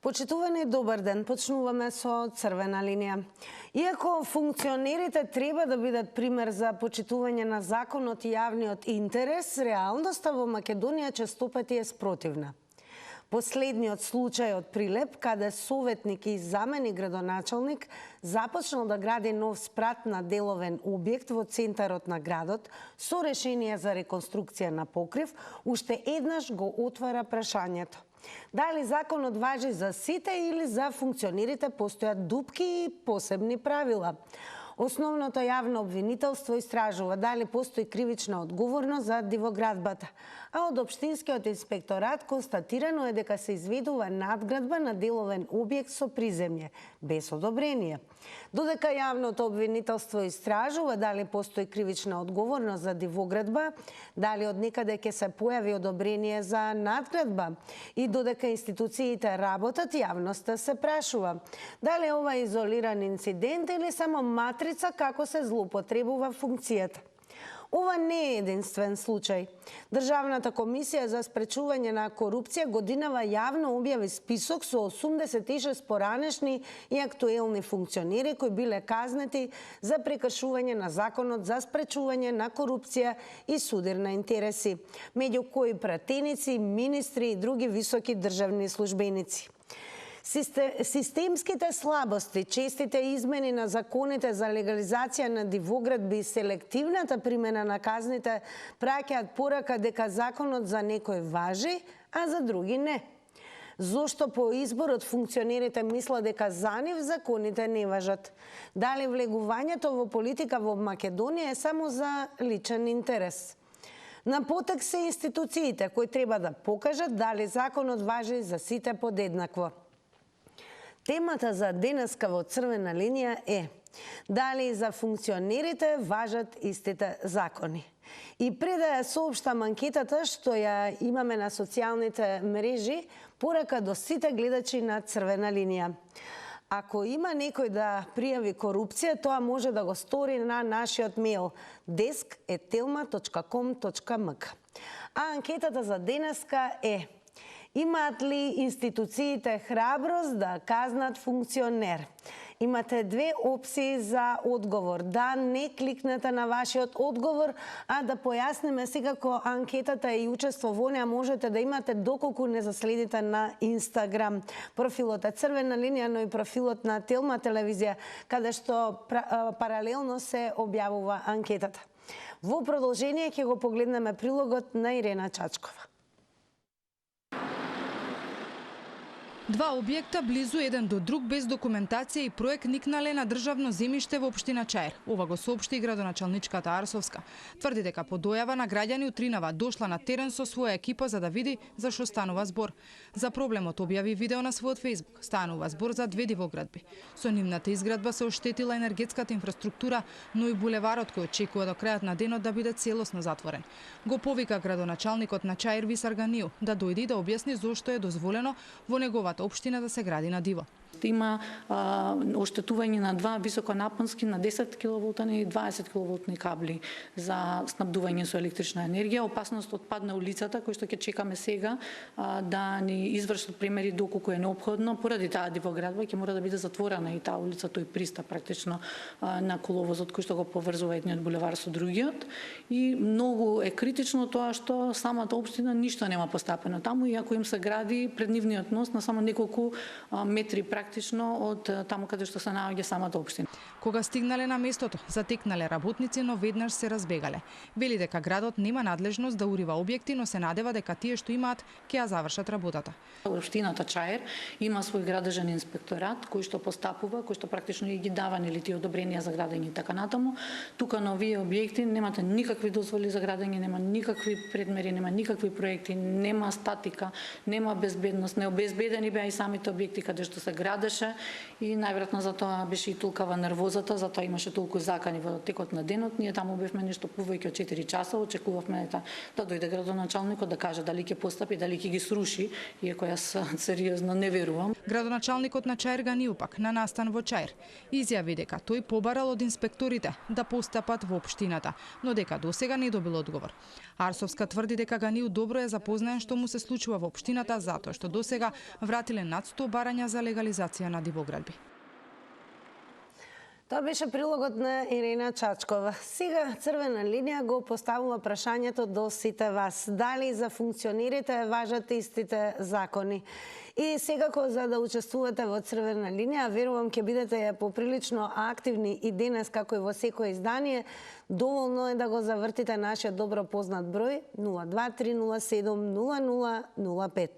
Почитувани, добар ден. Почнуваме со црвена линија. Иако функционерите треба да бидат пример за почитување на законот и јавниот интерес, реалноста во Македонија често пати е спротивна. Последниот случај од Прилеп, каде советник и заменик градоначалник започнал да гради нов спрат на деловен објект во центарот на градот со решение за реконструкција на покрив, уште еднаш го отвара прашањето. Дали законот важи за сите или за функционерите постојат дупки и посебни правила? Основното јавно обвинителство истражува дали постои кривична одговорност за дивоградбата, а од Општинскиот инспекторат констатирано е дека се изведува надградба на деловен објект со приземје, без одобрение. Додека јавното обвинителство истражува дали постои кривична одговорност за дивоградба, дали од некаде ќе се појави одобрение за надградба и додека институциите работат, јавноста се прашува дали ова е изолиран инцидент или само матрица како се злоупотребува функцијата. Ова не е единствен случај. Државната комисија за спречување на корупција годинава јавно објави список со 86 поранешни и актуелни функционери кои биле казнети за прекршување на законот за спречување на корупција и судир на интереси, меѓу кои пратеници, министри и други високи државни службеници. Системските слабости, честите измени на законите за легализација на дивоградби и селективната примена на казните праќаат порака дека законот за некој важи, а за други не. Зошто по изборот функционерите мислат дека за нив законите не важат? Дали влегувањето во политика во Македонија е само за личен интерес? На потек се институциите кои треба да покажат дали законот важи за сите подеднакво. Темата за денеска во црвена линија е дали за функционерите важат истите закони. И пред да ја соопштам анкетата што ја имаме на социјалните мрежи, порака до сите гледачи на црвена линија. Ако има некој да пријави корупција, тоа може да го стори на нашиот мејл desk@telma.com.mk. А анкетата за денеска е: имаат ли институциите храброст да казнат функционер? Имате две опции за одговор. Да не кликнете на вашиот одговор, а да појасниме секако анкетата и учество во неа можете да имате доколку не заследите на Инстаграм. Профилот е црвена линија, но и профилот на Телма телевизија, каде што паралелно се објавува анкетата. Во продолжение ќе го погледнеме прилогот на Ирена Чачкова. Два објекта близу еден до друг без документација и проект никнале на државно земјиште во општина Чаир. Ова го соопшти градоначалничката Арсовска. Тврди дека по дојава на граѓани од Тринава дошла на терен со своја екипа за да види за што станува збор. За проблемот објави видео на својот Facebook. Станува збор за две дивоградби. Со нивната изградба се оштетила енергетската инфраструктура, но и булеварот кој очекува до крајот на денот да биде целосно затворен. Го повика градоначалникот на Чаир Висар Ганију да дојде и да објасни зошто е дозволено во неговата општина да се гради на диво. Има оштетување на два високонапонски на 10 киловолтни и 20 киловолтни кабли за снабдување со електрична енергија. Опасност од пад на улицата, кој што ќе чекаме сега да ни извршат примери доколку е неопходно. Поради таа дивоградба ќе мора да биде затворена и таа улица, тој пристап практично на коловозот кој што го поврзува едниот булевар со другиот. И многу е критично тоа што самата општина ништо нема постапено таму, иако им се гради пред нивниот нос на само неколку метри практично од таму каде што се наоѓа самата општина. Кога стигнале на местото, затекнале работници, но веднаш се разбегале. Вели дека градот нема надлежност да урива објекти, но се надева дека тие што имаат ќе ја завршат работата. Општината Чаир има свој градежен инспекторат кој што постапува, кој што практично и ги дава нели тие одобренија за градење и така натаму. Тука на овие објекти немате никакви дозволи за градење, нема никакви предмери, нема никакви проекти, нема статика, нема безбедност, необезбедени беа и самите објекти каде што се гради. јадеше и најверојатно затоа беше и толкова нервозата, затоа имаше толку закани во текот на денот. Ние таму бевме нешто повеќе од 4 часа, очекувавме да дојде градоначалникот да каже дали ќе постапи, дали ќе ги сруши, иако јас сериозно не верувам. Градоначалникот на Чаир Ганил пак на настан во Чаир изјави дека тој побарал од инспекторите да постапат во општината, но дека досега не добил одговор. Арсовска тврди дека Ганил добро е запознаен што му се случува во општината затоа што досега вратиле над 100 барања за легализација на дивоградби. Тоа беше прилогот на Ирена Чачкова. Сега Црвена линија го поставува прашањето до сите вас. Дали за функционерите важат истите закони? И секако за да учествувате во Црвена линија, верувам ќе бидете поприлично активни и денес како и во секое издание. Доволно е да го завртите нашиот добро познат број 023070005.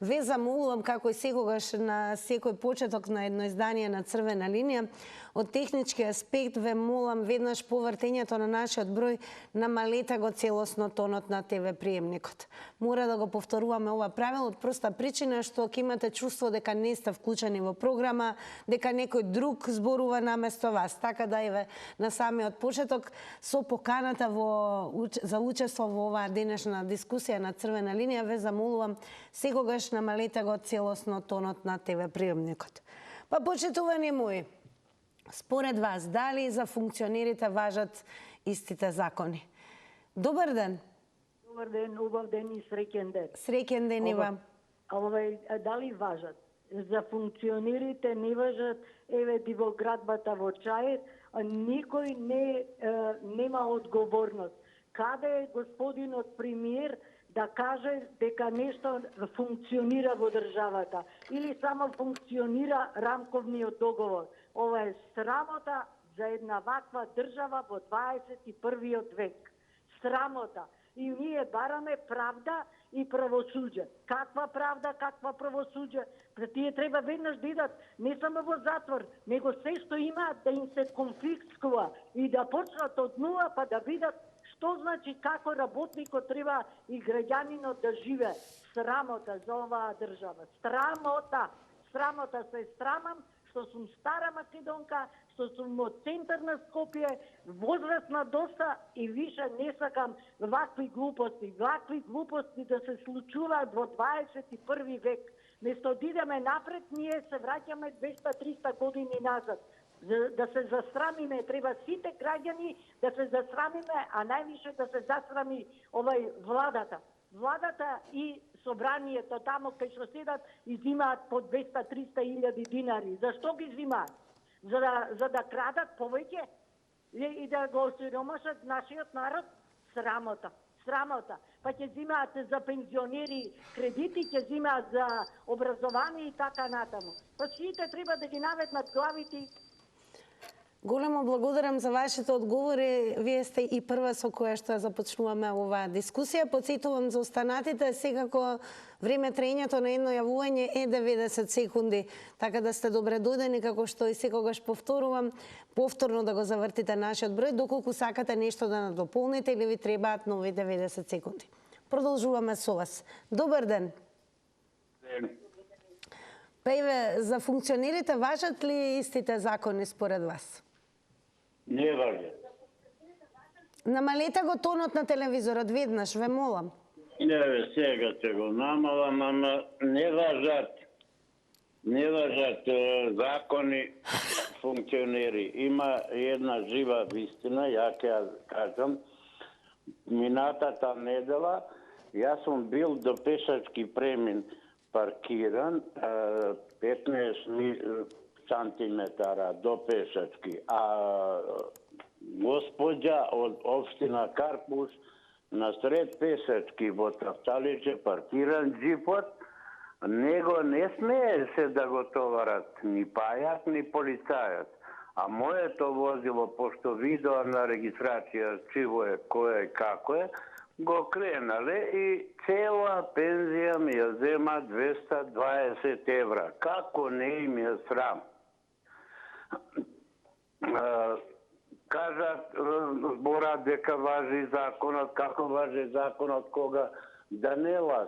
Ве замолувам како и секогаш на секој почеток на едно издание на Црвена линија, од технички аспект ве молам веднаш по вртењето на нашиот број намалете го целосно тонот на ТВ приемникот. Мора да го повторуваме ова правило од проста причина што ќе имате чувство дека не сте вклучени во програма, дека некој друг зборува наместо вас. Така да еве на самиот почеток со поканата за учество во оваа денешна дискусија на Црвена линија ве замолувам секогаш намалете го целосно тонот на ТВ приемникот. Па почитувани мои, според вас, дали за функционерите важат истите закони? Добар ден. Добар ден, убав ден и среќен ден. Среќен ден и вам. Дали важат? За функционерите не важат, еве дивоградбата во Чаир, никој нема одговорност. Каде е господинот премиер да каже дека нешто функционира во државата или само функционира рамковниот договор? Ова е срамота за една ваква држава во 21. век. Срамота. И ние бараме правда и правосуđе. Каква правда, каква правосуđе? Тие треба веднаш да идат не само во затвор, него се што имаат да им се конфискува и да почнат од нула па да видат што значи како работникот треба и граѓанинот да живее. Срамота за оваа држава. Срамота. Срамота се страмам што сум стара македонка, што сум од центар на Скопје, возрастна доста и више не сакам вакви глупости да се случуваат во 21. век. Место да идеме напред, ние се враќаме 200-300 години назад. Да се засрамиме, треба сите граѓани да се засрамиме, а највише да се засрами владата. Владата и собранието тамо кај што седат и зимаат по 200-300 илјади динари. Зашто ги зимаат? За да крадат повеќе и да го осиромашат нашиот народ? Срамота. Срамота. Па ќе зимаат за пензионери кредити, ќе зимаат за образование и така натаму. Па сите треба да ги наветнат главите. Големо благодарам за вашите одговори. Вие сте и прва со која што започнуваме оваа дискусија. Потсетувам за останатите, секако време траењето на едно јавување е 90 секунди. Така да сте добре дојдени, како што и секогаш повторувам, повторно да го завртите нашиот број, доколку сакате нешто да надополните или ви требаат нови 90 секунди. Продолжуваме со вас. Добар ден. Па еве, за функционерите важат ли истите закони според вас? Не важат. Намалете го тонот на телевизорот веднаш, ве молам. Не, сега ќе го намалам, ама не важат закони функционери. Има една жива вистина, ја ќе ја кажам. Минатата недела, јас сум бил до пешачки премин паркиран 15 сантиметара до пешачки, а господја од општина Карпуш насред пешачки во Тафталиче паркиран джипот, него не смееше да го товарат ни пајак, ни полицајот. А моето возило, пошто видео на регистрација чиво е, кој е, како е, го кренале и цела пензија ми ја зема 220 евра. Како не им е срам? Кажат, зборат дека важи законот, како важи законот кога Данела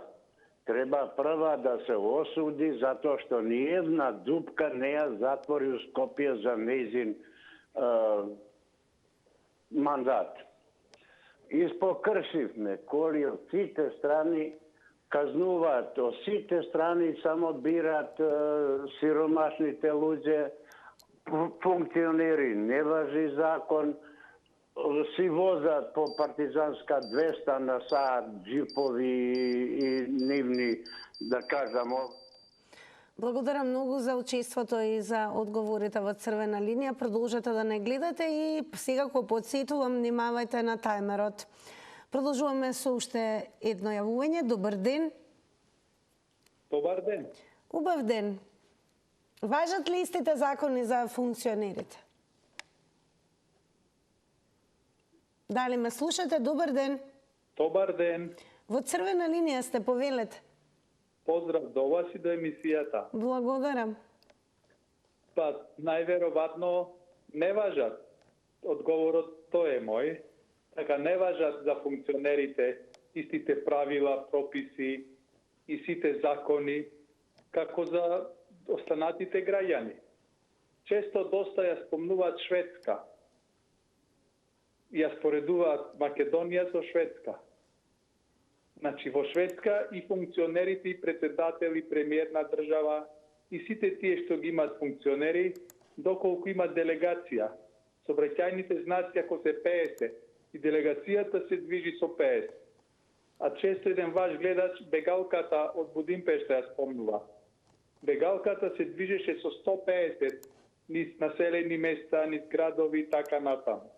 треба прва да се осуди затоа што ни една дупка не ја затвори у Скопје за нејзин мандат. Испокршивме коли од сите страни казнуваат, од сите страни само бират сиромашните луѓе, функционери, не важи закон, си возат по партизанска 200 на саат джипови и нивни, да кажам. Благодарам многу за учеството и за одговорите во Црвена линија. Продолжете да не гледате и сега кога подсетувам, внимавајте на тајмерот. Продолжуваме со уште едно јавување. Добар ден. Добар ден. Убав ден. Важат ли истите закони за функционерите? Дали ме слушате? Добар ден. Добар ден. Во Црвена линија сте, повелете. Поздрав до вас и до емисијата. Благодарам. Па, најверојатно не важат. Одговорот тој е мој. Така не важат за функционерите истите правила, прописи и сите закони како за останатите граѓани. Често доста ја спомнуваат Шведска. Ја споредуваат Македонија со Шведска. Значи, во Шведска и функционерите, и председател, и премиер на држава, и сите тие што ги имаат функционери, доколку имаат делегација, сообраќајните знаци ако се 50, и делегацијата се движи со 50. А често еден ваш гледач, бегалката од Будимпешта ја спомнува. Бегалката се движеше со 150 низ населени места, низ градови и така натаму.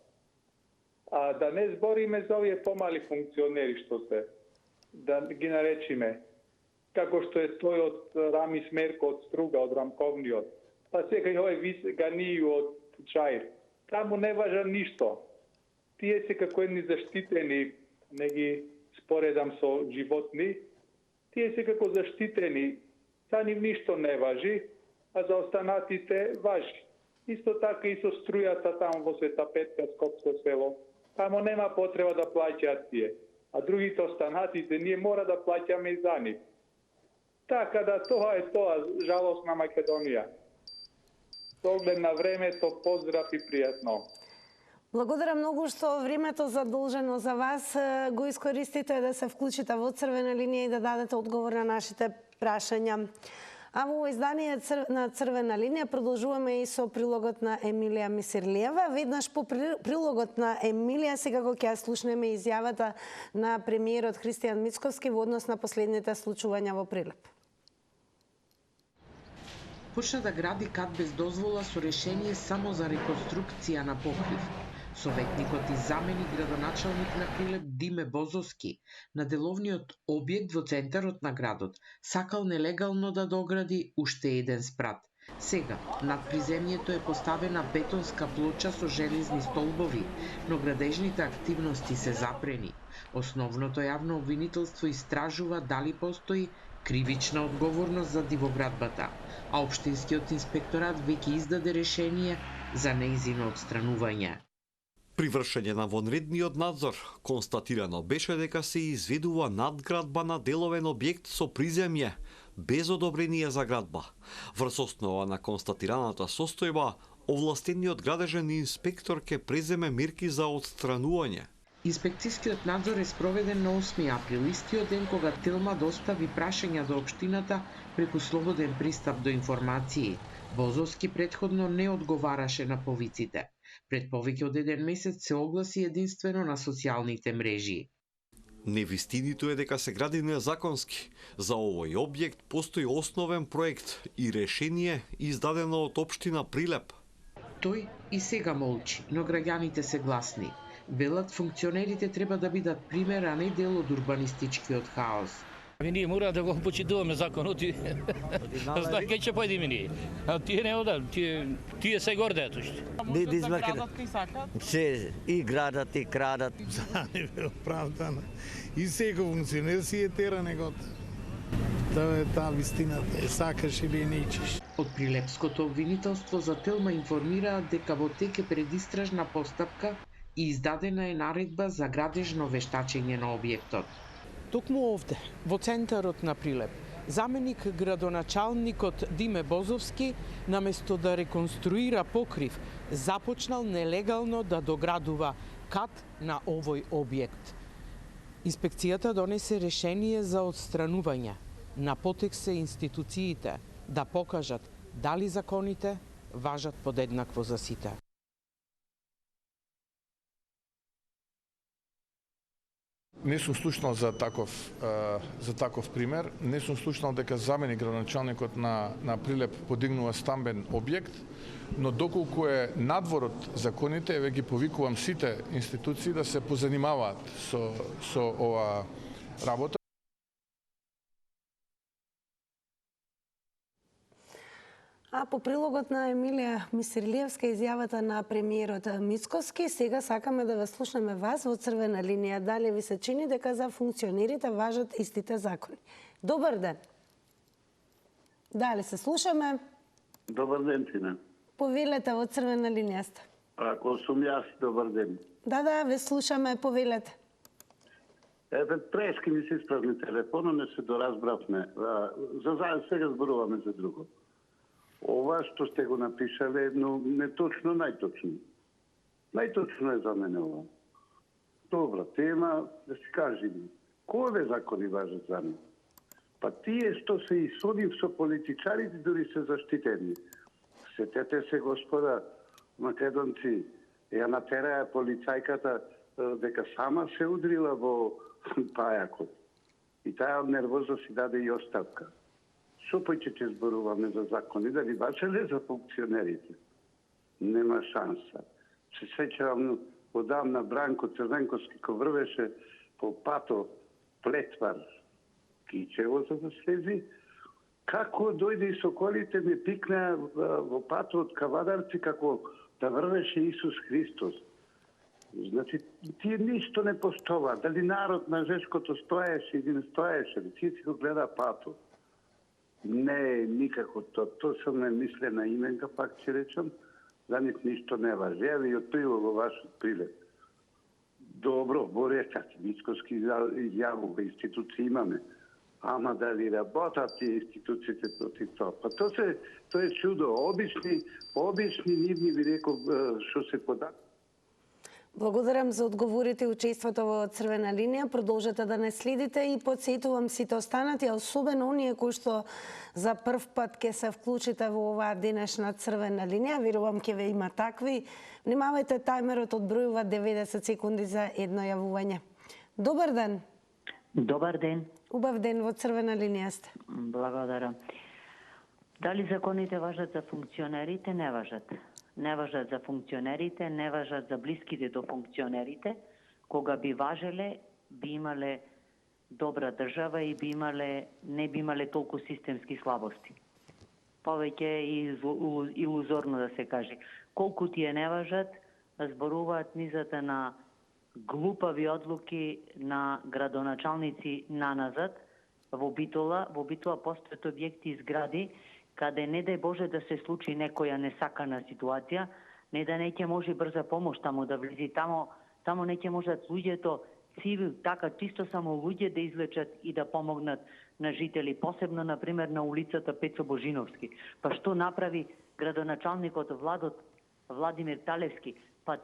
А да не збориме за овие помали функционери што се, да ги наречиме, како што е тој од Рами Смерко од Струга, од Рамковниот, па сега и овој Ганију од Чаир. Таму не важа ништо. Тие се како едни заштитени, не ги споредам со животни, тие се како заштитени, за нив ништо не важи, а за останатите важи. Исто така и со струјата таму во Света Петка, Скопско село. Таму нема потреба да плаќаат тие. А другите останатите ние мора да плаќаме и за нив. Така да тоа е тоа, жалост на Македонија. Со оглед на времето, поздрав и пријатно. Благодарам многу што времето задолжено за вас го искористите да се вклучите во Црвена линија и да дадете одговор на нашите прашања. А во издание на Црвена линија продолжуваме и со прилогот на Емилија Мисирлиева. Веднаш по прилогот на Емилија, сега го ќе слушнеме изјавата на премиерот Христијан Мицковски во однос на последните случувања во Прилеп. Почна да гради кат без дозвола со решение само за реконструкција на покрив. Советникот и заменик градоначалник на Прилеп Диме Бозовски на деловниот објект во центарот на градот сакал нелегално да догради уште еден спрат. Сега, над приземјето е поставена бетонска плоча со железни столбови, но градежните активности се запрени. Основното јавно обвинителство истражува дали постои кривична одговорност за дивоградбата, а општинскиот инспекторат веќе издаде решение за нејзино отстранување. При вршење на вонредниот надзор, констатирано беше дека се изведува надградба на деловен објект со приземје, без одобрение за градба. Врз основа на констатираната состојба, овластениот градежен инспектор ќе преземе мерки за отстранување. Инспекцијскиот надзор е спроведен на 8 април, истиот ден кога Телма достави прашања до општината преку слободен пристап до информации. Бозовски претходно не одговараше на повиците. Пред повеќе од еден месец се огласи единствено на социјалните мрежи. Невистинито е дека се гради незаконски. За овој објект постои основен проект и решение издадено од општина Прилеп. Тој и сега молчи, но граѓаните се гласни. Велат функционерите треба да бидат пример, а не дел од урбанистичкиот хаос. Ние мора да го почитуваме законот и знај кај ќе појдеме ние. А тие не одат, тие се гордеат уште. Се и градат и крадат. Не бе оправдано. И секој функционер си е тера негота. Тоа е таа вистината, е сакаш или не ичиш. Од Прилепското обвинителство за Телма информираат дека во тек е предистражна постапка и издадена е наредба за градежно вештачење на објектот. токму овде, во центарот на Прилеп, заменик градоначалникот Диме Бозовски, наместо да реконструира покрив, започнал нелегално да доградува кат на овој објект. Инспекцијата донесе решение за отстранување. На потек се институциите да покажат дали законите важат подеднакво за сите. Не сум слушнал за таков пример. Не сум слушнал дека заменик градоначалникот на Прилеп подигнува стамбен објект, но доколку е надвор од законите, еве ги повикувам сите институции да се позанимаваат со ова работа. А по прилогот на Емилија Мисирлиевска изјавата на премиерот Мицкоски, сега сакаме да ве слушнеме вас во црвена линија. Дали ви се чини дека за функционерите важат истите закони? Добар ден. Дали се слушаме? Добар ден, Тина. Повелете, во црвена линија сте. Ако сум јас, добар ден. Да, ве слушаме, повелете. Еве, прески ми се испразни телефона, не се доразбравме. Сега зборуваме за друго. Ова што сте го напишале, но неточно, најточно. Најточно е за мене ова. Добра тема, да си кажем, кои закони важат за мене? Па тие што се и судим со политичарите, дури се заштитени. Сетете се, господа македонци, ја натераа полицајката дека сама се удрила во пајакот. И таа од нервоза си даде и оставка. Што ќе зборуваме за закони, дали важеле за функционерите? Нема шанса. Се сеќавам одамна Бранко Црвенковски кој врвеше по пато Плетвар Кичево за да слези. Како дојде и соколите ме пикнаа во пато од Кавадарци како да врвеше Исус Христос. Значи, тие ништо не поштова. Дали народ на Жешкото стоеше или не стоеше, тие си го гледа пато. Не, никако то сум не мислена именка, пак ќе речам, за нив ништо не важи. Еве и отприло во вашот Прилеп. Добро, боречат, Мицкоски изјавува, институции имаме. Ама дали работат тие институциите против тоа? Па тоа е чудо. Обични нивни, ви реков, што се подат. Благодарам за одговорите и учеството во црвена линија. Продолжете да не следите и подсетувам сите останати, а особено оние кои што за прв пат ќе се вклучите во оваа денешна црвена линија. Верувам ќе ве има такви. Внимавајте, тајмерот одбројува 90 секунди за едно јавување. Добар ден. Добар ден. Убав ден, во црвена линија сте. Благодарам. Дали законите важат за функционерите? Не важат. Не важат за функционерите, не важат за блиските до функционерите. Кога би важеле, би имале добра држава и не би имале толку системски слабости. Повеќе илузорно да се каже. Колку тие не важат, зборуваат низата на глупави одлуки на градоначалници наназад. Во Битола постојат објекти и згради каде не дај Боже да се случи некоја несакана ситуација, не да неќе може брза помош таму да влизи, таму неќе можат луѓето цивил, така чисто само луѓе да излечат и да помогнат на жители, посебно например на улицата Пецо Божиновски. Па што направи градоначалникот Владимир Талевски? Па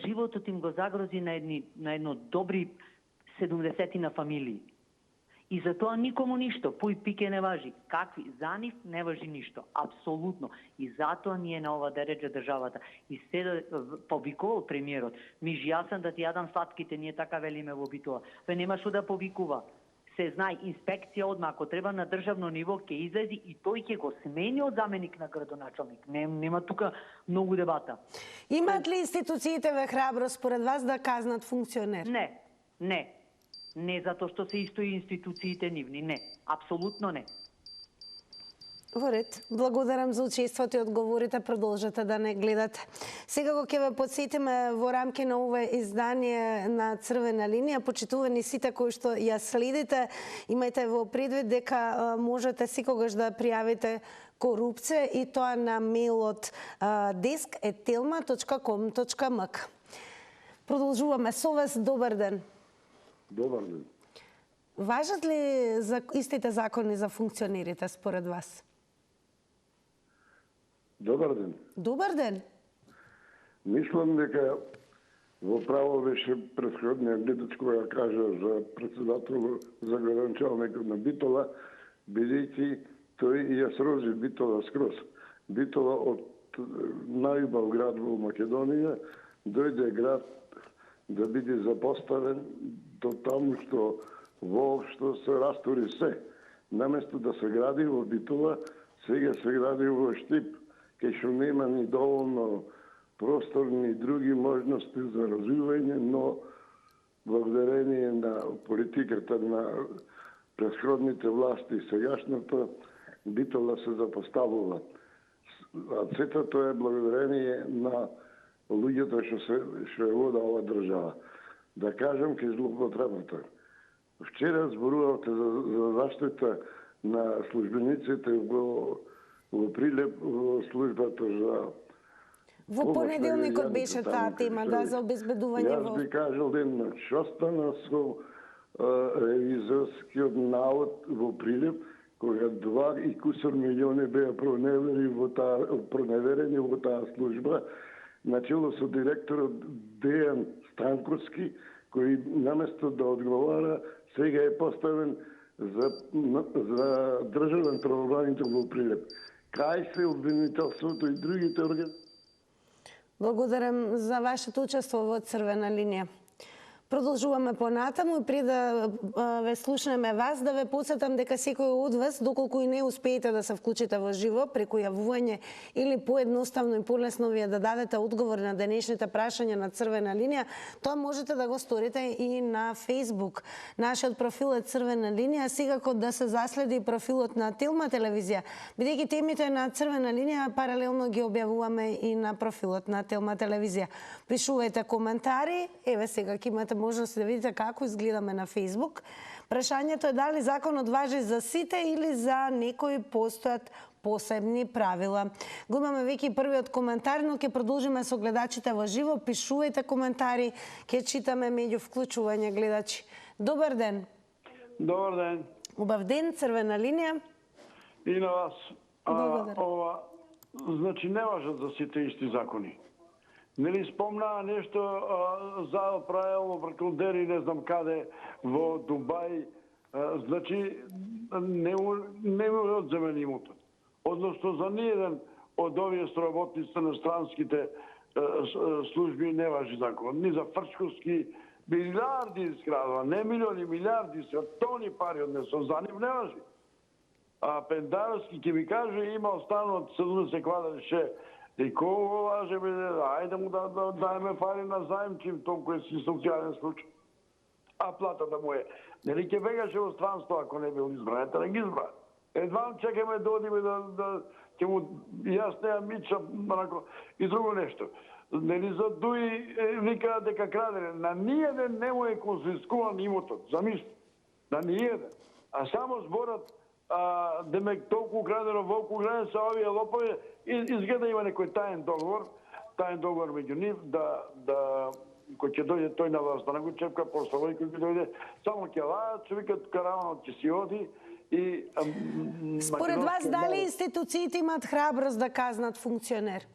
животот им го загрози на едно добри 70 на фамилии. И за тоа никому ништо, пуј пике не важи. Какви? За нив не важи ништо. Апсолутно. И затоа ние на ова дереджа државата. И се повикувал премиерот. Миж јасен да ти јадам сладките, ние така велиме во Битола. Тој нема што да повикува. Се знае, инспекција одма, ако треба на државно ниво, ќе излези и тој ќе го смени од заменик на градоначалник. Нема тука многу дебата. Имаат ли институциите ве храброст според вас да казнат функционер? Не. Не затоа што се исто и институциите нивни, не. Апсолутно не. Во ред. Благодарам за учеството и одговорите. Продолжете да не гледате. Сега го ќе ве подсетиме во рамки на ова издание на Црвена линија. Почитувани сите кои што ја следите, имајте во предвид дека можете секогаш да пријавите корупција и тоа на мејлот desk@telma.com.mk. Продолжуваме со вас. Добар ден. Добар ден. Важат ли истите закони за функционерите според вас? Добар ден. Добар ден. Мислам дека во право беше претходниот гледач која кажа за председател за градоначалникот на Битола, бидејќи тој ја срози Битола скроз. Битола од најубав град во Македонија дојде град да биде запоставен до таму што воопшто се растори се. Наместо да се гради во Битола, сега се гради во Штип, кај што нема ни доволно просторни други можности за развивање, но благодарение на политиката на претходните власти и сегашната, Битола се запоставува. А сето тоа е благодарение на луѓето што е вода ова држава. Да кажам ке злоупотребата. Вчера зборувавте за заштита на службениците во Прилеп, во службата за Во понеделникот беше таа тема, да, за обезбедување во... Јас би кажал едно, што стана со ревизорскиот навод во Прилеп, кога 2 милиони беа проневерени во таа служба, начело со директорот Дејан Станковски, кој наместо да одговара, сега е поставен за државен правобранител во Прилеп. Кај се обвинителството и другите органи? Благодарам за вашето учество во Црвена линија. Продолжуваме понатаму и пред да ве слушнеме вас, да ве подсетам дека секој од вас, доколку и не успеете да се вклучите во живо преку јавување или поедноставно и полесно вие да дадете одговор на денешните прашања на Црвена линија, тоа можете да го сторите и на Facebook. Нашиот профил е Црвена линија, секако да се заследи профилот на Телма телевизија, бидејќи темите на Црвена линија паралелно ги објавуваме и на профилот на Телма телевизија. Пишувајте коментари, еве сега ќе имате можност да видите како изгледаме на Facebook. Прашањето е дали законот важи за сите или за некои постојат посебни правила. Го имаме веќе првиот коментар, но ќе продолжиме со гледачите во живо. Пишувајте коментари, ќе читаме меѓу вклучување гледачи. Добар ден. Добар ден. Убав ден, Црвена линија. И на вас. Благодарам. Значи не важат за сите исти закони. Нели спомнаа нешто за правило преку дери, не знам каде, во Дубај. Значи, не му одземен имотот. Односно, за ниеден од овие сработници на странските служби не важи закон. Ни за Фрчковски милиарди изградува, не милиони, милиарди, се тони пари однесо, за нив не важи. А Пендаровски ќе ми каже, има останало 70 квадрат и кого лаже, ајде му да дајме пари на заем, чим толку е си социјален случај. А платата му е. Нели ќе бегаше во странство ако не бил избран, ете не ги избран. Едва чекаме да одиме да ќе му јас неа мича, и друго нешто. Нели за Дуи викаат дека крадене, на ниеден не му е конфискуван имотот, замисли. На ниеден. А само зборат демек толку крадено, волку крадено са овие лопови, изгледа има некој таен договор меѓу нив, да кој ќе дојде тој на власт, да не го чепка постава и кој ќе дојде, само ќе лајат, се викат караванот ќе си оди и... Според вас, дали институциите имаат храброст да казнат функционер?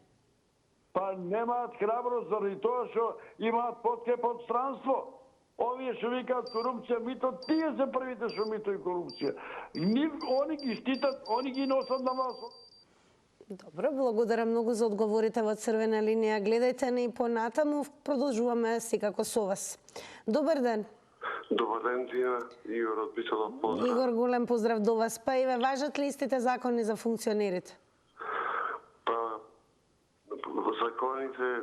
Па немаат храброст заради тоа што имаат подкрепа од странство. Овие што викаат корупција, мито, тие се првите што мито и корупција. Они ги штитат, они ги носат на власт. Добро, благодарам многу за одговорите во Црвена линија. Гледајте не и понатаму, продолжуваме секако со вас. Добар ден. Добар ден, Тина. Игор од Битола, поздрав. Игор, голем поздрав до вас. Па еве, важат ли истите закони за функционерите? Па, законите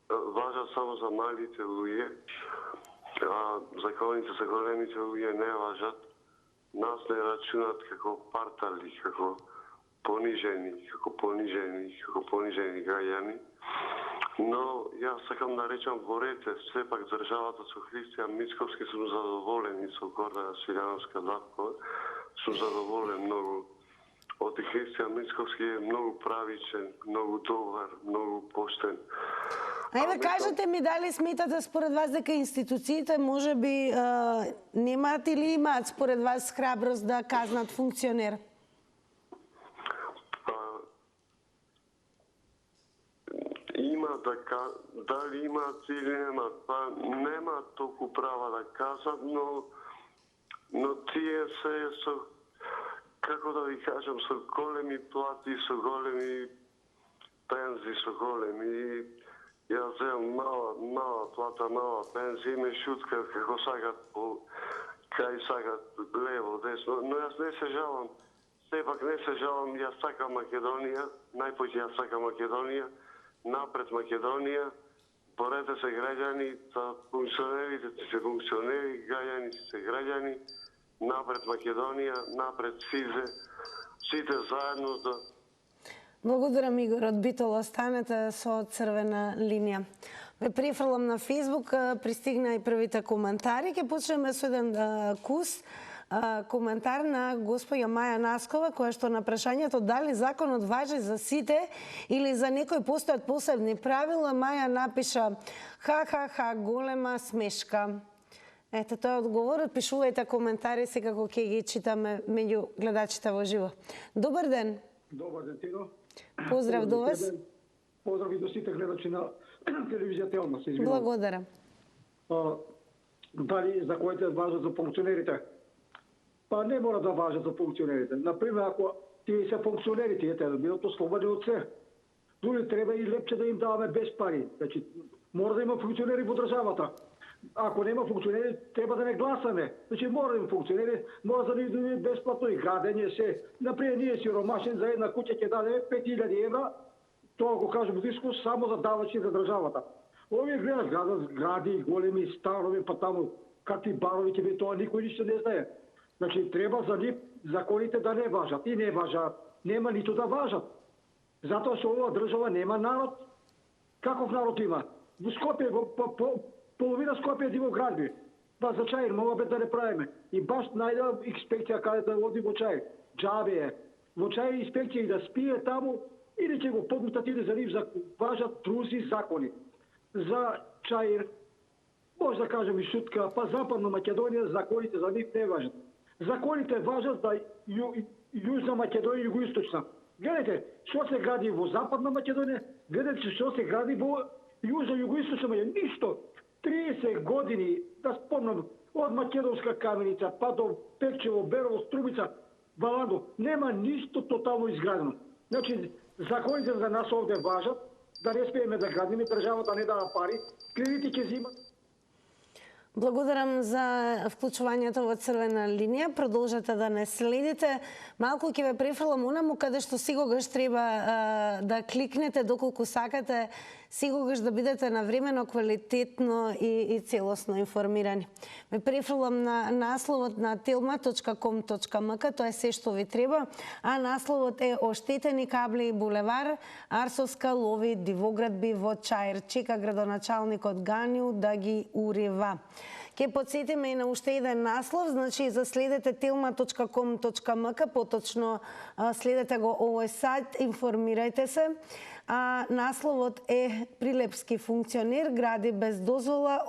важат само за малите луѓе, а законите за големите луѓе не важат. Нас не рачунат како партали, како понижени граѓани. Но јас сакам да речам во рете, сепак државата со Христијан Мицковски сум задоволен и со Гордана Свиљановска-Лапкова сум задоволен многу. Оти Христијан Мицковски е многу правичен, многу добар, многу поштен. Ајде, кажете ми дали сметате според вас дека институциите може би немаат или имаат според вас храброст да казнат функционер? Има дали имаат или немаат, па нема толку права да кажат, но тие се со, како да ви кажам, со големи плати, со големи пензии, со големи. Јас земам мала плата, мала пензија, ме шуткат како сакат кај сакат лево, десно, но јас не се жалам. Сепак не се жалам, јас сакам Македонија, најпоќе јас сакам Македонија, напред Македонија, борете се граѓани, функционерите се функционери, граѓани се граѓани, напред Македонија, напред сите заедно да... Благодарам, Игор од Битола. Останете со црвена линија. Ве префрлам на Фейсбук, пристигна и првите коментари. Ке почнеме со еден кус коментар на госпоја Маја Наскова, која што на прашањето дали законот важи за сите или за некој постојат посебни правила, Маја напиша ха, голема смешка. Ето, тој одговорот. Пишувајте коментари, секако ќе ги читаме меѓу гледачите во живо. Добар ден. Добар ден, Тино. Поздрав до вас. Поздрав и до сите гледачи на телевизија Телма, се извинувам. Благодарам. Дали законите важат за функционерите? Па не мора да важат за функционерите. Например, ако тие се функционери, тие треба да бидат ослободени од се. Дури треба и лепче да им даваме без пари. Значи, мора да има функционери во државата. Ако нема функционери, треба да не гласаме. Значи, мора да има функционери, мора да ни бесплатно и градење се. Например, ние сиромашен за една куќа ќе даде 5000 евра, тоа го кажем дискус, само за давачи за државата. Овие гледат гради, големи станови, па таму какви барови ќе би, тоа никој ништо не знае. Значи, треба за нив законите да не важат. И не важат. Нема нито да важат. Затоа што оваа држава нема народ. Каков народ има? Во Скопје, половина Скопје е во градби. Па за Чаир мога да не правиме. И баш најдена инспекција каде да оди во Чаир. Џабе е. Во Чаир инспекција и да спие таму, или ќе го подмутат или за нив важат други закони. За Чаир, може да кажем и шутка, па Западна Македонија законите за нив не важат. Законите важат за Јужна Македонија и Југоисточна. Гледайте, што се гради во Западна Македонија, гледайте што се гради во Јужна и Југоисточна Македонија. Ништо. 30 години, да спомнам, од Македонска каменица, па до Пекчево, Берово, Струмица, Баландо, нема ништо тотално изградено. Значи, законите за нас овде важат, да не спееме да градиме, државата не дава пари, кредити ќе зимат. Благодарам за вклучувањето во црвена линија. Продолжете да не следите. Малку ќе ве префрлам онаму каде што сигогаш треба да кликнете доколку сакате, сигогаш да бидете навремено, квалитетно и целосно информирани. Ве префрлам на насловот на telma.com.mk, тоа е се што ви треба, а насловот е оштетени кабли булевар, Арсовска лови дивоградби во Чаир. Чека градоначалникот Ганиу да ги урива. Ке подсетиме и на уште еден наслов, значи заследете telma.com.mk, поточно следете го овој сајт, информирајте се. Насловот е Прилепски функционер гради без дозвола,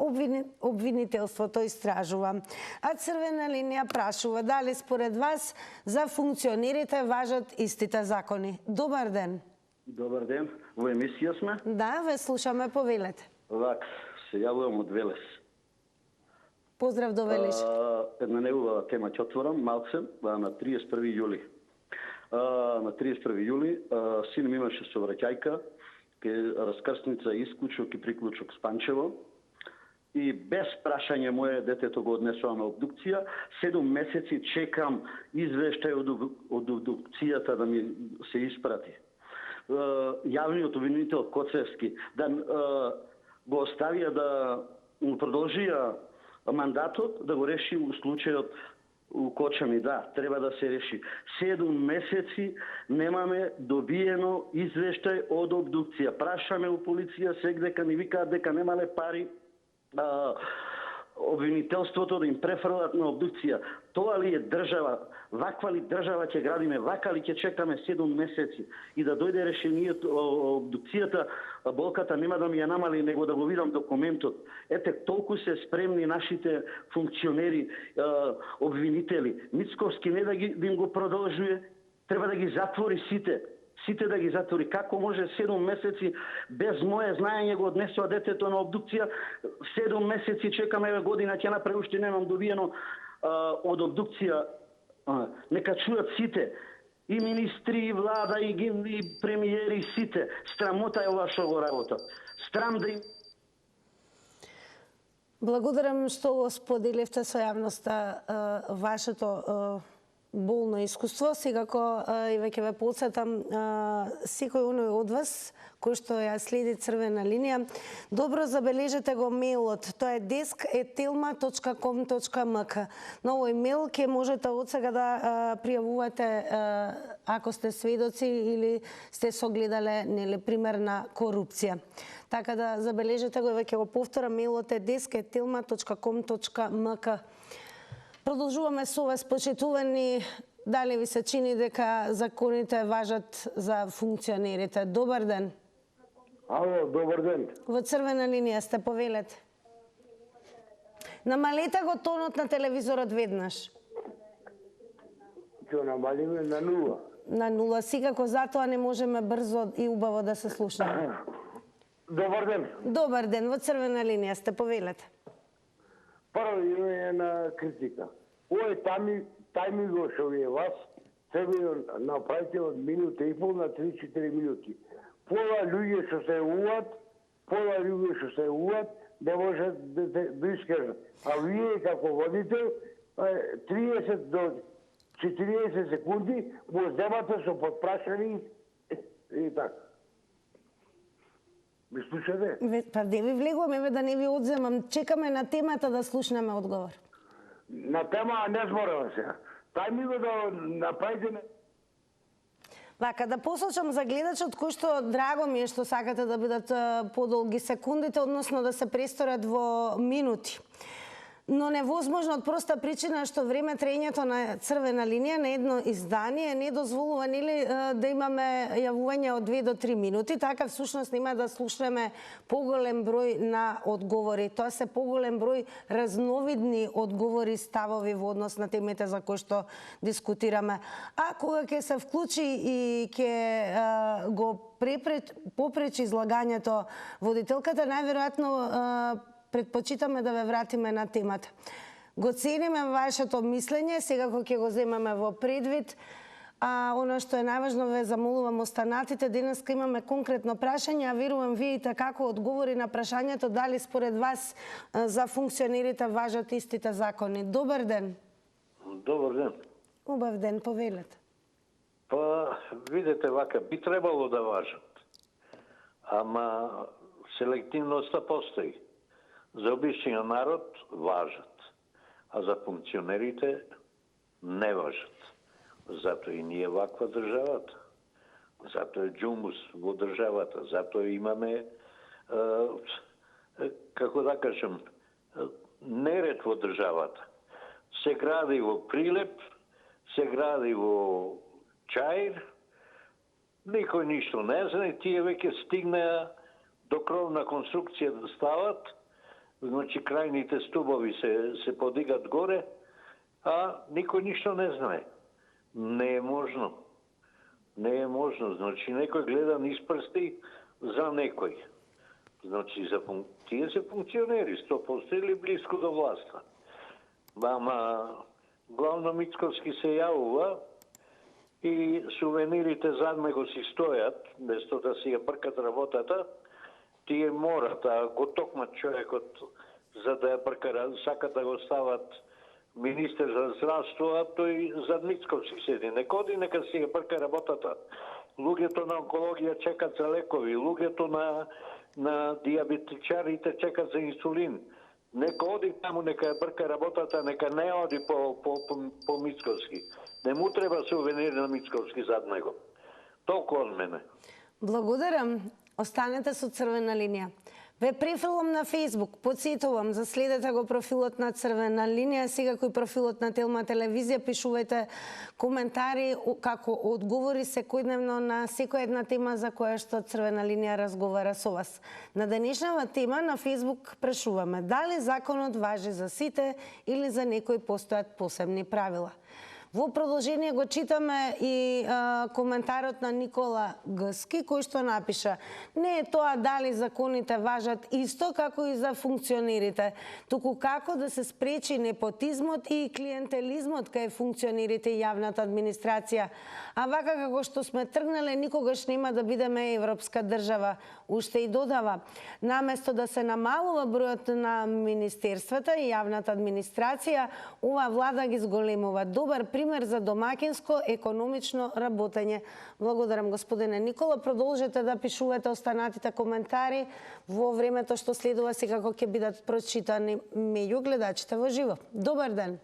обвинителството истражува. А црвена линија прашува дали според вас за функционерите важат истите закони. Добар ден. Добар ден, во емисија сме? Да, ве слушаме, повелете. Вак, се јавувам од Велес. Поздрав до Велиш. Една неубава тема ќе отворам, малце, на 31 јули. На 31 јули син ми имаше сообраќајка, раскрсница исклучок и приклучок Спанчево, и без прашање мое детето го однесува на обдукција. 7 месеци чекам извештај од обдукцијата да ми се испрати. Јавниот обвинител Коцевски да го оставија да продолжија мандатот, да го реши у случајот у Кочани. Да, треба да се реши. 7 месеци немаме добиено извештај од обдукција. Прашаме у полиција сегдека, ни викаат дека немале пари обвинителството да им префрлат на обдукција. Тоа ли е држава? Ваква ли држава ќе градиме, вака ли ќе чекаме 7 месеци и да дојде решението, обдукцијата, болката нема да ми ја намали, него да го видам документот. Ете, толку се спремни нашите функционери, обвинители. Мицковски не да им го продолжуе, треба да ги затвори сите. Сите да ги затвори. Како може 7 месеци без мое знаење го однесува детето на обдукција? 7 месеци чекаме, година ќе направи, уште немам добиено од обдукција. Нека чујат сите. И министри, и влада, и премиери, сите. Срамота е ова што го работа. Срам да им... Благодарам што го споделивте со јавноста вашето болно искуство. Секако и веќе ве потсетам секој оној од вас кој што ја следи Црвена линија, добро забележете го мејлот. Тоа е desk@telma.com.mk. На овој мејл ќе можете од сега да пријавувате ако сте сведоци или сте согледале пример на корупција. Така да забележете го, веќе го повторам, мејлот е desk@telma.com.mk. Продолжуваме со вас, почитувани. Дали ви се чини дека законите важат за функционерите? Добар ден. Ало, добар ден. Во Црвена линија сте, повелете. Намалете го тонот на телевизорот веднаш. Ќе намалиме на 0. На 0, секако затоа не можеме брзо и убаво да се слушнеме. Добар ден. Добар ден, во Црвена линија сте, повелете. Прво имаме на критика. Овој тајмингот што ви е вас, треба да направите од минута и пол на 3-4 минути. Пола луѓе што се јавуват, не може да искажат. А вие како водител, 30 до 40 секунди го земате со подпрашани и така. Ми слушате? Па де ви влегуваме, да не ви одземам. Чекаме на темата да слушнеме одговор. На тема не зборувам сега. Тај ми го да направите... Вака, да посочам за гледачот кој што драго ми е што сакате да бидат подолги секундите, односно да се престорат во минути. Но невозможно од проста причина што време траењето на Црвена линија на едно издание не дозволува да имаме јавување од 2 до 3 минути, така всушност нема да слушнеме поголем број на одговори. Тоа се поголем број разновидни одговори, ставови во однос на темите за кои што дискутираме. А кога ќе се вклучи и ќе го попречи излагањето водителката, најверојатно предпочитаме да ве вратиме на темата. Го цениме вашето мислење, секако ќе го земеме во предвид. А оно што е најважно, ве замолувам останатите. Денеска имаме конкретно прашање, а верувам видите како одговори на прашањето дали според вас за функционерите важат истите закони. Добар ден. Добар ден. Убав ден, повелете. Па, видите вака, би требало да важат. Ама селективноста постои. За обичниот народ важат, а за функционерите не важат. Затоа и ние ваква државата. Затоа е џумус во државата. Затоа имаме, како да кажем, неред во државата. Се гради во Прилеп, се гради во Чаир, никој ништо не знае, тие веќе стигнаа до кровна конструкција да стават, значи крајните стубови се подигат горе, а никој ништо не знае. Не е можно. Не е можно. Значи некој гледа низ прсти за некој. Значи тие се функционери, 100% или близко до власта. Ама главно Мицковски се јавува и сувенирите зад него си стојат, место да си ја бркат работата, тие морат, а го токмат човекот за да ја брка, сакат да го стават министер за здравство, а тој зад Мицковски седи. Нека оди, нека си ја брка работата. Луѓето на онкологија чекат за лекови, луѓето на диабетичарите чекат за инсулин. Нека оди таму, нека ја брка работата, нека не оди по Мицковски. Не му треба сувенир на Мицковски зад него. Толку од мене. Благодарам. Останете со Црвена линија. Ве префилом на Facebook, подсетувам, заследете го профилот на Црвена линија, секако и профилот на Телма телевизија, пишувате коментари како одговори секојдневно на секоја една тема за која што Црвена линија разговара со вас. На денешнава тема на Facebook прашуваме дали законот важи за сите или за некои постојат посебни правила. Во продолжение го читаме и коментарот на Никола Гски, кој што напиша: не е тоа дали законите важат исто како и за функционерите, туку како да се спречи непотизмот и клиентелизмот кај функционерите и јавната администрација. А вака како што сме тргнале, никогаш нема да бидеме европска држава. Уште и додава, наместо да се намалува бројот на министерствата и јавната администрација, ова влада ги зголемува. Добар пример за домакинско економично работење. Благодарам, господине Никола. Продолжете да пишувате останатите коментари во времето што следува, секако ќе бидат прочитани меѓу гледачите во живо. Добар ден.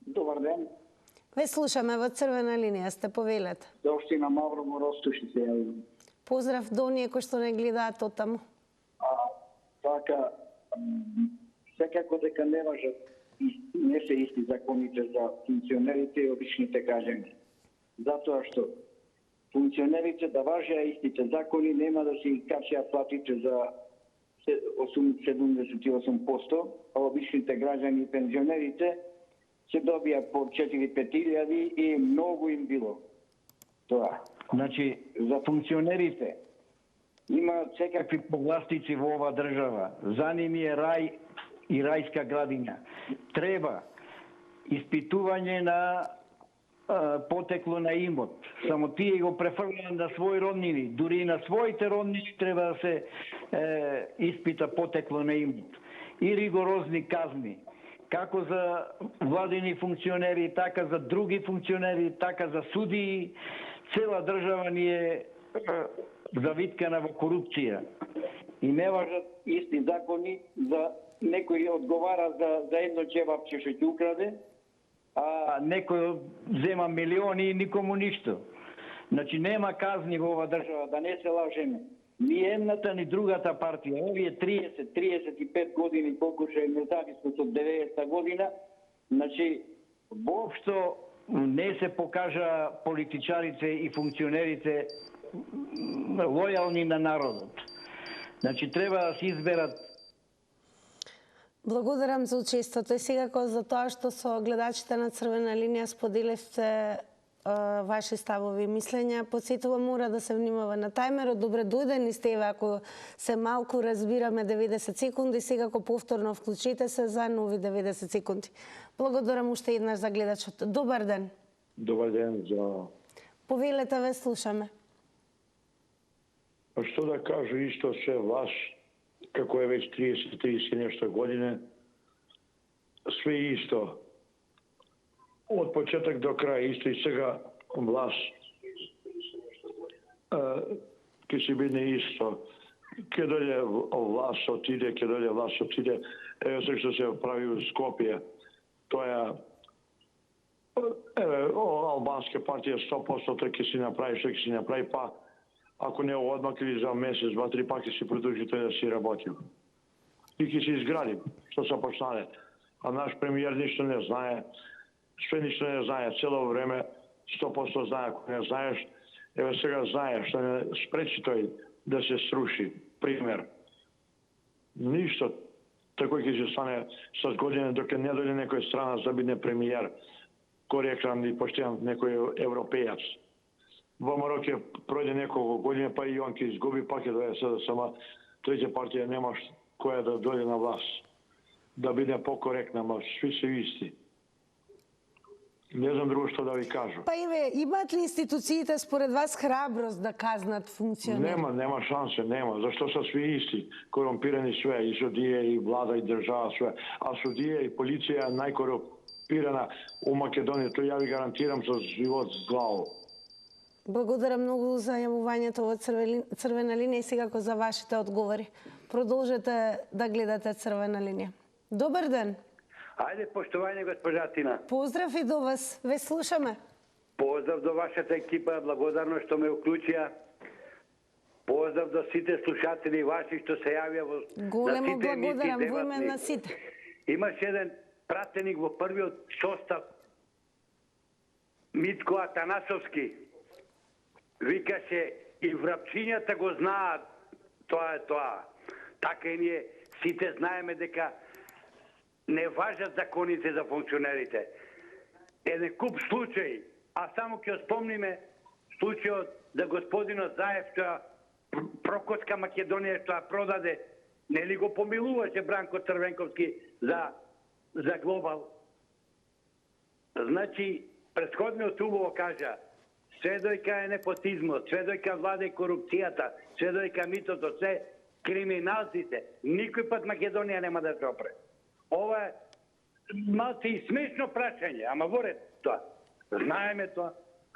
Добар ден. Ве слушаме во Црвена линија, сте повелете. За општина Маврово Ростоши се јавим. Поздрав до оние кои што не гледаат оттаму. Така, секако дека не важат, не се исти законите за функционерите и обичните граѓани. Затоа што функционерите да важеа истите закони, нема да се качеа платите за 78%, а обичните граѓани и пензионерите се добија по 4-5 и многу им било тоа. Значи, за функционерите има секакви повластици во ова држава. За ними е рај и рајска градина. Треба испитување на потекло на имот. Само тие го префрлаат на своји роднини. Дури и на своите роднини треба да се испита потекло на имот. И ригорозни казни. Како за владини функционери, така за други функционери, така за судии. Цела држава ни е завиткана во корупција. И не важат исти закони, за некој одговара за едно чевапче што ќе украде, а некој зема милиони и никому ништо. Значи нема казни во ова држава, да не се лажеме. Ни едната, ни другата партија, овие 30-35 години, колку ше независност од 90-та година, значи воопшто не се покажа политичарите и функционерите лојални на народот. Значи треба да се изберат. Благодарам за учеството и секако за тоа што со гледачите на Црвена линија споделивте ваши ставови и мислења. Подсетувам, мора да се внимава на тајмерот. Добре дојдени сте, ако се малку разбираме 90 секунди, секако повторно вклучите се за нови 90 секунди. Благодарам уште еднаш за гледачот. Добар ден. Добар ден за... Повелете, ве слушаме. Што да кажу, исто се вас, како е веќе 30 нешто години, све исто. Од почеток до крај, исто и сега власт ќе се биде исто. Ке дојде власт отиде, ке дојде власт отиде. Ево се што се прави у Скопје. Тоа албанска партија 100% ќе си направи што ќе си направи, па ако не одмак или за месец, 2-3 пак ќе си продолжи тој да си работи. И ќе си изгради што се почнале. А наш премиер ништо не знае. Све ништо не знае, цело време 100% знае, ако не знаеш, еве сега знае, што не спречи тој да се сруши. Пример. Ништо. Такој ќе се стане со години, доке не дојде некој страна за биде премиер, коректен и поштен некој европеец. Во Марок ќе пројде неколку години, па и он ќе изгуби, па ќе дојде сега сама треќа партија нема која да дојде на власт. Да биде покоректна, ма сви се исти. Не знам друго што да ви кажам. Па имат ли институциите според вас храброст да казнат функционери? Нема шансе, нема. Зашто се сви исти, корумпирани све, и судија, и влада, и држава, све. А судија и полиција е најкорумпирана у Македонија, тоа ја ви гарантирам со живот с главо. Благодарам многу за јавувањето во Црвена линија и секако за вашите одговори. Продолжете да гледате Црвена линија. Добар ден. Ајде, поштовање, госпожа Тина. Поздрав и до вас. Ве слушаме. Поздрав до вашата екипа, благодарно што ме уклучија. Поздрав до сите слушатели ваши што се јавија во Големо благодарам во име на сите. Имаше еден пратеник во првиот состав, Митко Атанасовски. Викаше, и врапчињата го знаат, тоа е тоа. Така и ние сите знаеме дека не важат законите за функционерите. Еден куп случаи, а само ќе спомниме случајот за господинот Заев, што Прокоцка Македонија што ја продаде, нели го помилуваше Бранко Црвенковски за Глобал. Значи, претходниот убаво кажа, све дојка е непотизмот, све дојка владе корупцијата, све дојка митото, се криминалците, никој пат Македонија нема да се опре. Ова е малце и смешно прашање, ама во ред тоа. Знаеме тоа,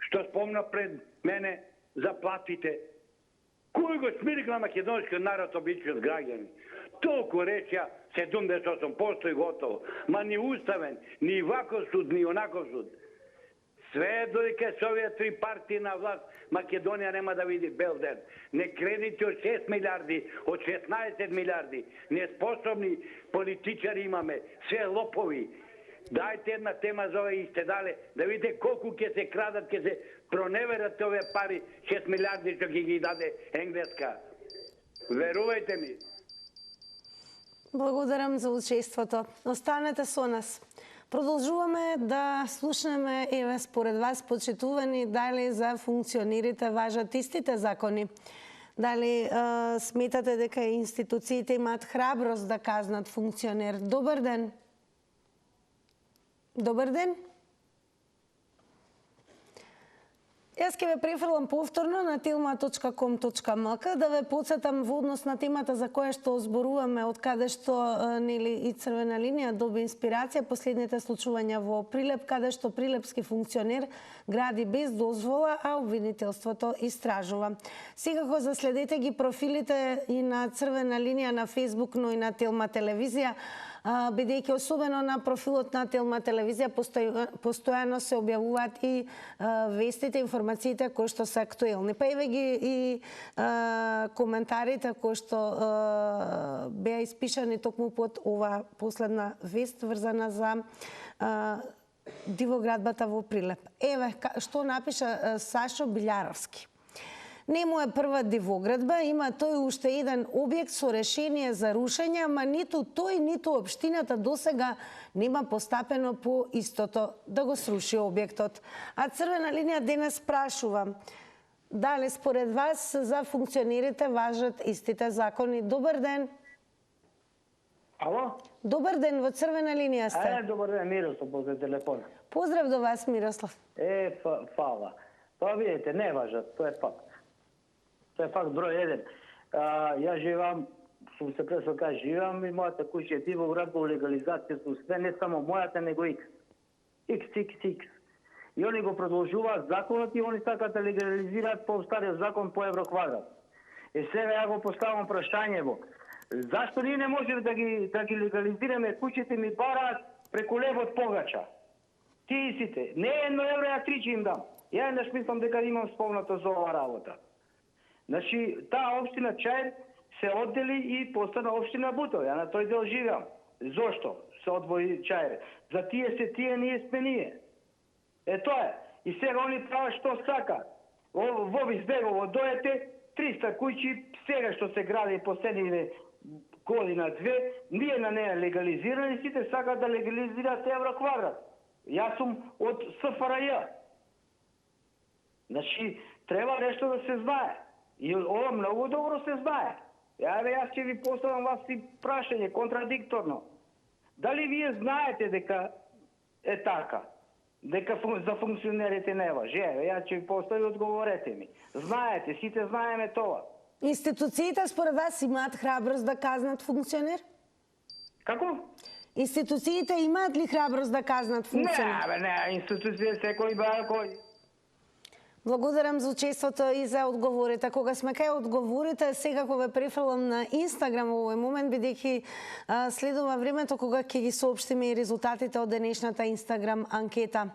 што спомна пред мене за платите. Кој го смиргна македонскиот народ, обичниот граѓани? Толку речја 78% и готово. Ма ни уставен, ни ваков суд, ни онаков суд. Све дојка се овие три партии на власт, Македонија нема да види бел ден. Не кредити од 6 милиарди, од 16 милиарди. Неспособни политичари имаме, све лопови. Дајте една тема за овие истедале, да видите колку ќе се крадат, ќе се проневерат овие пари, 6 милиарди што ги даде Енглеска. Верувајте ми. Благодарам за учеството. Останете со нас. Продолжуваме да слушнеме, еве според вас, почитувани, дали за функционерите важат истите закони. Дали сметате дека институциите имаат храброст да казнат функционер? Добар ден. Добар ден. Јас ќе ве префрлам повторно на tilma.com.mk да ве подсетам во однос на темата за која што зборуваме, од каде што нели и Црвена линија доби инспирација последните случувања во Прилеп, каде што прилепски функционер гради без дозвола, а обвинителството истражува. Секако заследете ги профилите и на Црвена линија на Facebook, но и на Телма телевизија, бидејќи особено на профилот на Телма телевизија постојано се објавуваат и вестите, информациите кои што се актуелни. Па еве ги и коментарите кои што беа испишани токму под ова последна вест врзана за дивоградбата во Прилеп. Еве што напиша Сашо Билјаровски. Нему е прва дивоградба, има тој уште еден објект со решение за рушење, ама ниту тој, ниту општината досега нема постапено по истото да го сруши објектот. А Црвена линија денес прашува дали според вас за функционерите важат истите закони. Добар ден. Ало? Добар ден, во Црвена линија сте. Добар ден, Мирослав, по телефона. Поздрав до вас, Мирослав. Фала. Тоа видите, не важат, тоа е факт. Тоа е факт број 1. Ја живам, сум се пресо кажа, живам и мојата куќа е Дивоград во легализација со све, не само мојата, него X. И они го продолжуваат законот и они сакаат да легализираат по стариот закон по евро квадрат. Сега ја го поставам прашањево. Зашто ние не можеме да ги легализираме? Куќите ми бараат преку левот погача. Тие сите. Не едно евро, ја 3 ќе им дам. Ја еднаш мислам дека имам спомнато за ова работа. Значи, таа општина Чаир се оддели и постана општина Бутово. Ја на тој дел живеам. Зошто се одвои Чаир? За тие се тие, ние сме ние. Тоа е. И сега они прават што сака. Во Визбегово дојете 300 куќи, сега што се гради последниве година-две, ние на неја легализирани, сите сакаат да легализираат евро квадрат. Јас сум од СФРЈ. Значи, треба нешто да се знае. И ова многу добро се знае. Јас ќе ви поставам вас и прашање, контрадикторно. Дали вие знаете дека е така? Дека за функционерите не важи? Јас ќе ви поставам, одговорете ми. Знаете, сите знаеме тоа. Институциите според вас имаат храброст да казнат функционер? Како? Институциите имаат ли храброст да казнат функционер? Не, институциите секој баа кој. Благодарам за учеството и за одговорите. Кога сме кај одговорите, секако ве префрлам на Инстаграм во овој момент, бидејќи следува времето кога ќе ги соопштиме и резултатите од денешната Инстаграм анкета.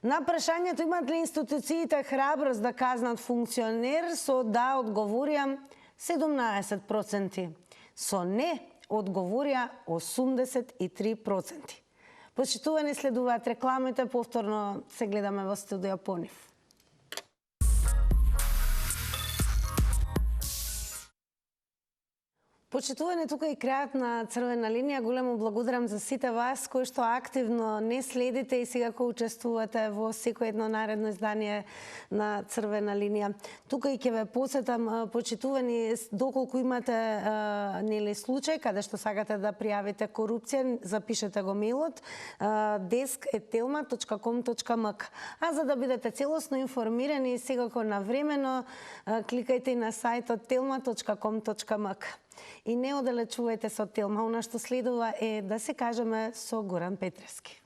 На прашањето имаат ли институциите храброст да казнат функционер, со да одговорија 17%. Со не одговорија 83%. Почитувани, следуваат рекламите, повторно се гледаме во студио по нив. Почитувани, тука и крајот на Црвена линија. Големо благодарам за сите вас кои што активно не следите и сега кои учествувате во секој едно наредно издание на Црвена линија. Тука и ќе ве посетам, почитувани, доколку имате нели случај каде што сакате да пријавите корупција, запишете го мејлот desk@telma.com.mk. А за да бидете целосно информирани, секако навремено кликајте и на сајтот telma.com.mk. И не оддалечувајте со Телма. Она што следува е да се кажеме со Горан Петрески.